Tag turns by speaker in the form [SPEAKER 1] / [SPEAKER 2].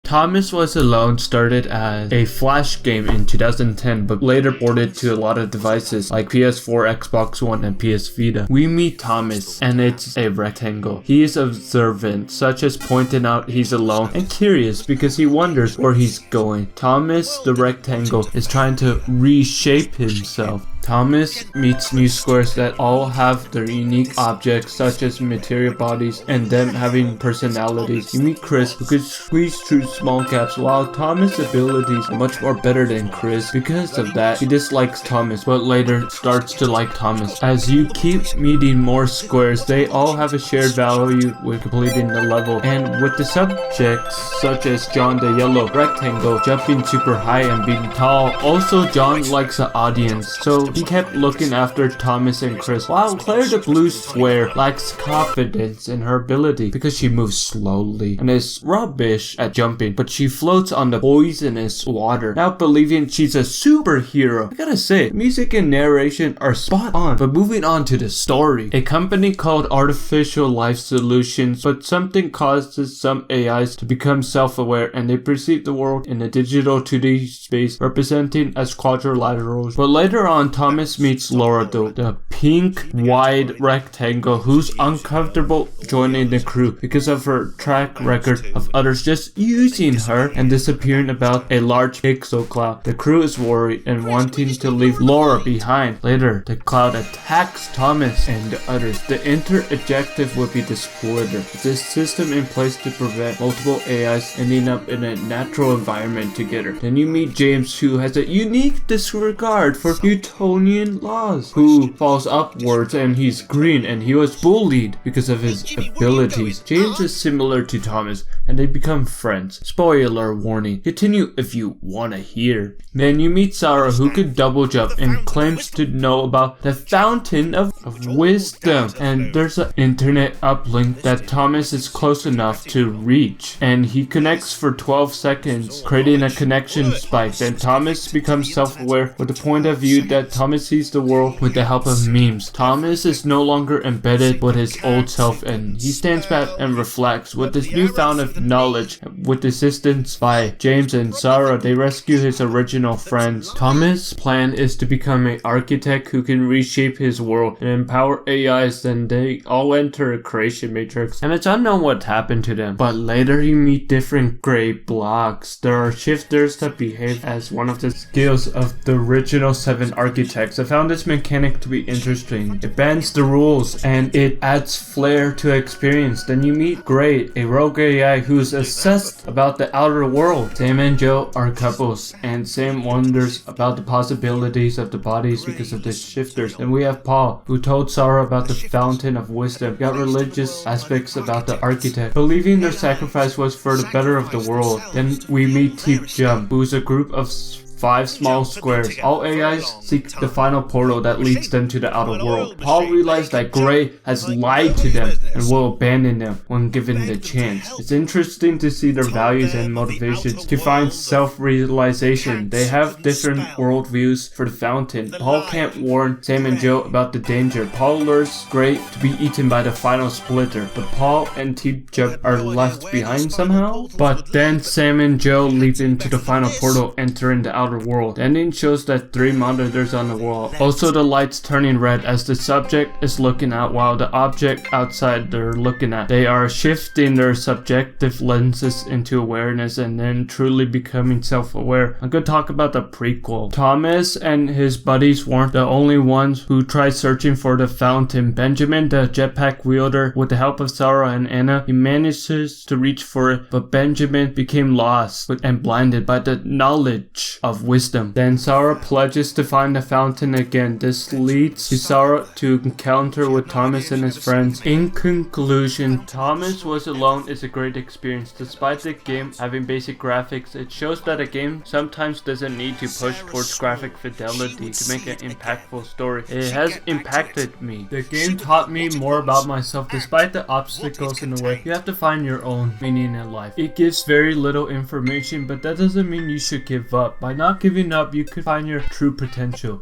[SPEAKER 1] Thomas Was Alone started as a Flash game in 2010, but later ported to a lot of devices like PS4, Xbox One, and PS Vita. We meet Thomas, and it's a rectangle. He is observant, such as pointing out he's alone, and curious because he wonders where he's going. Thomas, the rectangle, is trying to reshape himself. Thomas meets new squares that all have their unique objects such as material bodies and them having personalities. You meet Chris, who could squeeze through small gaps, while Thomas' abilities are much more better than Chris. Because of that, he dislikes Thomas, but later starts to like Thomas. As you keep meeting more squares, they all have a shared value with completing the level, and with the subjects such as John the yellow rectangle jumping super high and being tall. Also, John likes the audience, so he kept looking after Thomas and Chris, while Claire the blue square lacks confidence in her ability because she moves slowly and is rubbish at jumping, but she floats on the poisonous water, now believing she's a superhero. I gotta say, music and narration are spot on. But moving on to the story. A company called Artificial Life Solutions, but something causes some AIs to become self-aware, and they perceive the world in a digital 2D space representing as quadrilaterals. But later on, Thomas meets Laura, the pink wide rectangle, who's uncomfortable joining the crew because of her track record of others just using her and disappearing about a large pixel cloud. The crew is worried and wanting to leave Laura behind. Later, the cloud attacks Thomas and the others. The inter-objective would be the splitter. It's a system in place to prevent multiple AIs ending up in a natural environment together. Then you meet James, who has a unique disregard for Newtonian laws, who falls upwards, and he's green, and he was bullied because of his abilities. James is similar to Thomas, and they become friends. Spoiler warning, continue if you wanna hear. Then you meet Sarah, who can double jump and claims to know about the fountain of wisdom, and there's an internet uplink that Thomas is close enough to reach, and he connects for 12 seconds, creating a connection spike. Then Thomas becomes self-aware with the point of view that Thomas sees the world with the help of memes. Thomas is no longer embedded with his old self, and he stands back and reflects. With this newfound of knowledge, with assistance by James and Sarah, they rescue his original friends. Thomas' plan is to become an architect who can reshape his world and empower AIs. Then they all enter a creation matrix, and it's unknown what happened to them. But later you meet different gray blocks. There are shifters that behave as one of the skills of the original 7 architects. I found this mechanic to be interesting. It bends the rules and it adds flair to experience. Then you meet Gray, a rogue AI who's obsessed about the outer world. Sam and Joe are couples, and Sam wonders about the possibilities of the bodies because of the shifters. Then we have Paul, who told Sarah about the fountain of wisdom. Got religious aspects about the architect, believing their sacrifice was for the better of the world. Then we meet Teep Jump, who's a group of 5 small squares. All AIs seek the final portal that leads them to the outer world. Paul realized that Gray has lied to them and will abandon them when given the chance. It's interesting to see their values and motivations to find self-realization. They have different worldviews for the fountain. Paul can't warn Sam and Joe about the danger. Paul lures Gray to be eaten by the final splitter, but Paul and Teep Jump are left behind somehow. But then Sam and Joe leap into the final portal, entering the outer world. The ending shows that 3 monitors on the wall. Also, the lights turning red as the subject is looking out while the object outside they're looking at. They are shifting their subjective lenses into awareness and then truly becoming self-aware. I'm gonna talk about the prequel. Thomas and his buddies weren't the only ones who tried searching for the fountain. Benjamin, the jetpack wielder, with the help of Sarah and Anna, he manages to reach for it, but Benjamin became lost and blinded by the knowledge of wisdom. Then Sarah pledges to find the fountain again. This leads to Sarah to encounter with Thomas and his friends. In conclusion, Thomas Was Alone is a great experience. Despite the game having basic graphics, it shows that a game sometimes doesn't need to push towards graphic fidelity to make an impactful story. It has impacted me. The game taught me more about myself. Despite the obstacles in the way, you have to find your own meaning in life. It gives very little information, but that doesn't mean you should give up. By not giving up, you could find your true potential.